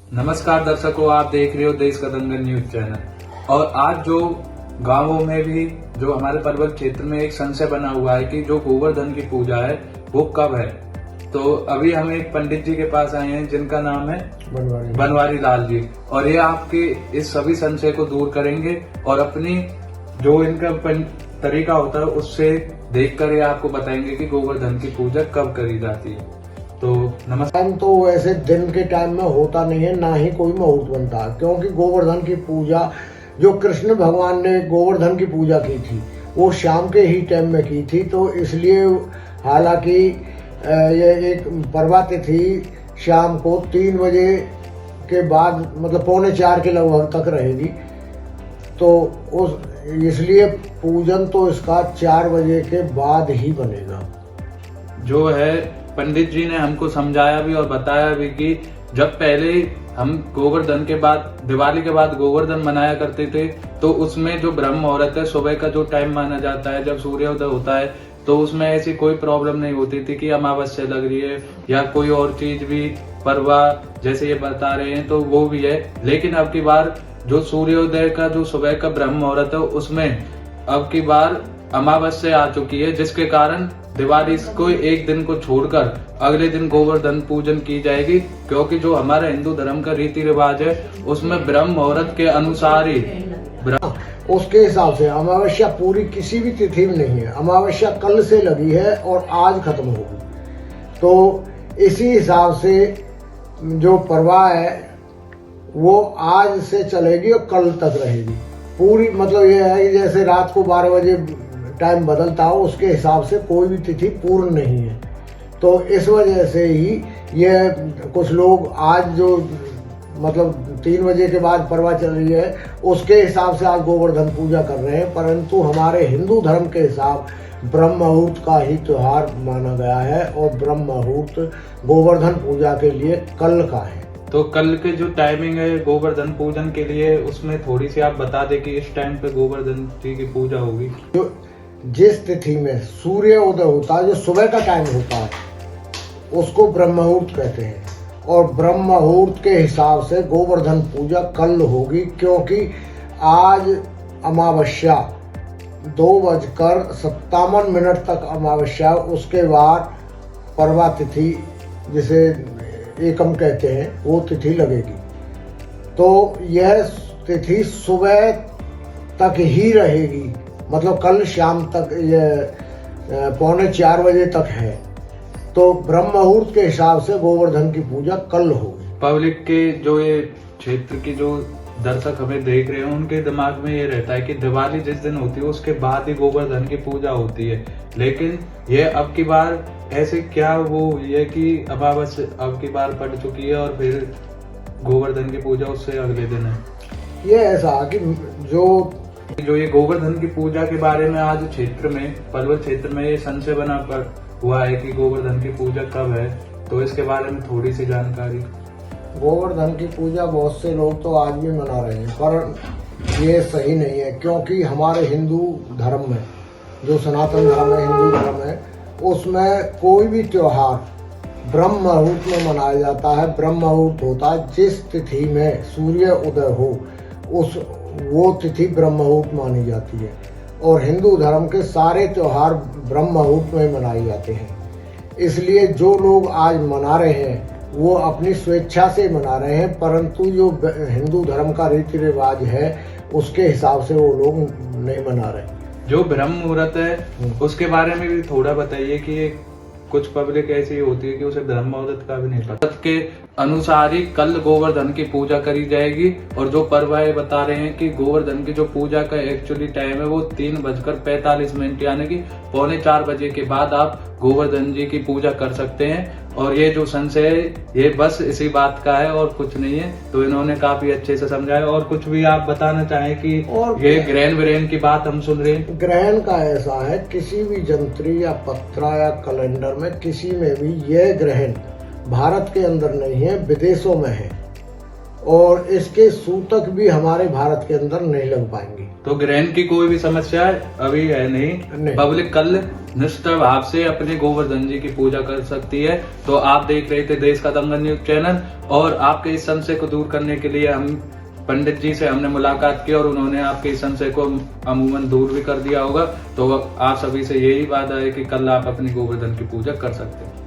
नमस्कार दर्शकों, आप देख रहे हो देश का दंगल न्यूज चैनल। और आज जो गांवों में भी जो हमारे पर्वत क्षेत्र में एक संशय बना हुआ है कि जो गोवर्धन की पूजा है वो कब है। तो अभी हम एक पंडित जी के पास आए हैं जिनका नाम है बनवारी लाल जी, और ये आपके इस सभी संशय को दूर करेंगे और अपनी जो इनका तरीका होता है उससे देखकर ये आपको बताएंगे कि गोवर्धन की पूजा कब करी जाती है। तो नमस्कार। तो वैसे दिन के टाइम में होता नहीं है, ना ही कोई मुहूर्त बनता है, क्योंकि गोवर्धन की पूजा जो कृष्ण भगवान ने गोवर्धन की पूजा की थी वो शाम के ही टाइम में की थी। तो इसलिए हालांकि ये एक पर्वा तिथि शाम को 3 बजे के बाद मतलब 3:45 के लगभग तक रहेगी। तो उस इसलिए पूजन तो इसका 4 बजे के बाद ही बनेगा। जो है पंडित जी ने हमको समझाया भी और बताया भी कि जब पहले हम गोवर्धन के बाद दिवाली के बाद गोवर्धन मनाया करते थे तो उसमें जो ब्रह्म मुहूर्त है सुबह का जो टाइम माना जाता है जब सूर्योदय होता है, तो उसमें ऐसी कोई प्रॉब्लम नहीं होती थी कि अमावस्या लग रही है या कोई और चीज भी परवा जैसे ये बता रहे हैं तो वो भी है। लेकिन अब की बार जो सूर्योदय का जो सुबह का ब्रह्म मुहूर्त है उसमें अब की बार अमावस्या आ चुकी है, जिसके कारण दिवाली को एक दिन को छोड़कर अगले दिन गोवर्धन पूजन की जाएगी। क्योंकि जो हमारा हिंदू धर्म का रीति रिवाज है उसमें ब्रह्म मुहूर्त के अनुसार ही उसके हिसाब से अमावस्या पूरी किसी भी तिथि में नहीं है। अमावस्या कल से लगी है और आज खत्म होगी। तो इसी हिसाब से जो परवा है वो आज से चलेगी और कल तक रहेगी पूरी। मतलब ये है कि जैसे रात को 12 बजे टाइम बदलता हो उसके हिसाब से कोई भी तिथि पूर्ण नहीं है। तो इस वजह से ही ये कुछ लोग आज जो मतलब 3 बजे के बाद परवा चल रही है उसके हिसाब से आज गोवर्धन पूजा कर रहे हैं, परंतु हमारे हिंदू धर्म के हिसाब ब्रह्म मुहूर्त का ही त्योहार माना गया है और ब्रह्म मुहूर्त गोवर्धन पूजा के लिए कल का है। तो कल के जो टाइमिंग है गोवर्धन पूजन के लिए उसमें थोड़ी सी आप बता दें कि इस टाइम पे गोवर्धन जी की पूजा होगी। जो जिस तिथि में सूर्य उदय होता है, जो सुबह का टाइम होता है उसको ब्रह्म मुहूर्त कहते हैं और ब्रह्म मुहूर्त के हिसाब से गोवर्धन पूजा कल होगी। क्योंकि आज अमावस्या 2:57 तक अमावस्या, उसके बाद परवा तिथि जिसे एकम कहते हैं वो तिथि लगेगी। तो यह तिथि सुबह तक ही रहेगी, मतलब कल शाम तक ये 3:45 बजे तक है। तो ब्रह्म मुहूर्त के हिसाब से गोवर्धन की पूजा कल होगी। पब्लिक के जो ये क्षेत्र की जो दर्शक हमें देख रहे हैं उनके दिमाग में ये रहता है कि दिवाली जिस दिन होती है उसके बाद ही गोवर्धन की पूजा होती है। लेकिन ये अब की बार ऐसे क्या वो ये कि अमावस्या अब की बार पड़ चुकी है और फिर गोवर्धन की पूजा उससे अगले दिन है। ये ऐसा कि जो ये गोवर्धन की पूजा के बारे में आज क्षेत्र में पर्वत क्षेत्र में ये संशय बना हुआ है कि गोवर्धन की पूजा कब है, तो इसके बारे में थोड़ी सी जानकारी। गोवर्धन की पूजा बहुत से लोग तो आज भी मना रहे हैं, पर ये सही नहीं है। क्योंकि हमारे हिंदू धर्म में जो सनातन धर्म है, हिंदू धर्म है, उसमें कोई भी त्योहार ब्रह्म मुहूर्त में मनाया जाता है। ब्रह्म मुहूर्त होता है जिस तिथि में सूर्य उदय हो वो तिथि ब्रह्म मुहूर्त मानी जाती है। और हिंदू धर्म के सारे त्योहार ब्रह्म मुहूर्त में मनाए जाते हैं। इसलिए जो लोग आज मना रहे हैं वो अपनी स्वेच्छा से मना रहे हैं, परंतु जो हिंदू धर्म का रीति रिवाज है उसके हिसाब से वो लोग नहीं मना रहे। जो ब्रह्म मुहूर्त है उसके बारे में भी थोड़ा बताइए कि कुछ पब्लिक ऐसी होती है कि उसे ब्रह्म मुहूर्त का भी नहीं पता। के अनुसार ही कल गोवर्धन की पूजा करी जाएगी। और जो परवाह बता रहे हैं कि गोवर्धन की जो पूजा का एक्चुअली टाइम है वो 3:45 यानी कि 3:45 बजे के बाद आप गोवर्धन जी की पूजा कर सकते हैं। और ये जो संशय है ये बस इसी बात का है और कुछ नहीं है। तो इन्होंने काफी अच्छे से समझाया। और कुछ भी आप बताना चाहें कि और ये ग्रहण विरहण की बात हम सुन रहे हैं। ग्रहण का ऐसा है, किसी भी जंत्री या पत्रा या कैलेंडर में किसी में भी यह ग्रहण भारत के अंदर नहीं है, विदेशों में है। और इसके सूतक भी हमारे भारत के अंदर नहीं लग पाएंगे। तो ग्रहण की कोई भी समस्या अभी है नहीं। पब्लिक कल निष्ठ भाव से अपने गोवर्धन जी की पूजा कर सकती है। तो आप देख रहे थे देश का दंगल न्यूज चैनल, और आपके इस संशय को दूर करने के लिए हम पंडित जी से हमने मुलाकात की और उन्होंने आपके इस संशय को अमूमन दूर भी कर दिया होगा। तो आप सभी से यही वादा है कि कल आप अपनी गोवर्धन की पूजा कर सकते हैं।